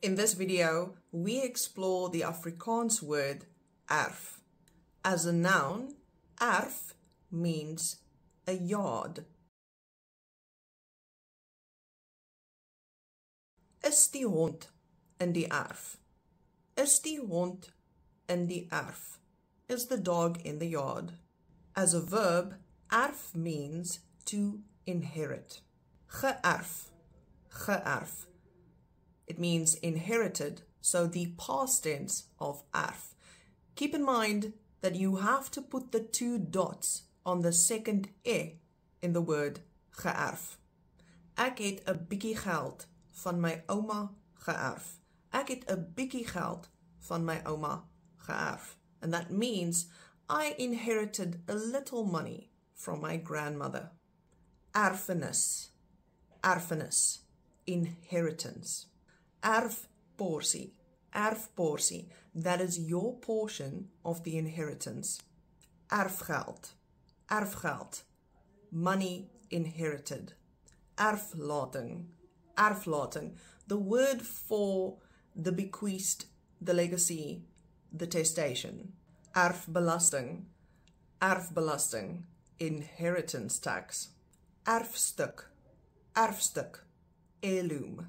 In this video, we explore the Afrikaans word erf. As a noun, erf means a yard. Is die hond in die erf? Is die hond in die erf? Is the dog in the yard? As a verb, erf means to inherit. Geërf, geërf. It means inherited, so the past tense of erf. Keep in mind that you have to put the 2 dots on the second e in the word geërf. Ek het 'n bietjie geld van my ouma geërf. Ek het 'n bietjie geld van my ouma geërf. And that means I inherited a little money from my grandmother. Erfenis, erfenis, inheritance. Erfporsie, erfporsie, that is your portion of the inheritance. Erfgeld, erfgeld, money inherited. Erflating, erflating, the word for the bequeathed, the legacy, the testation. Erfbelasting, erfbelasting, inheritance tax. Erfstuk, erfstuk, heirloom.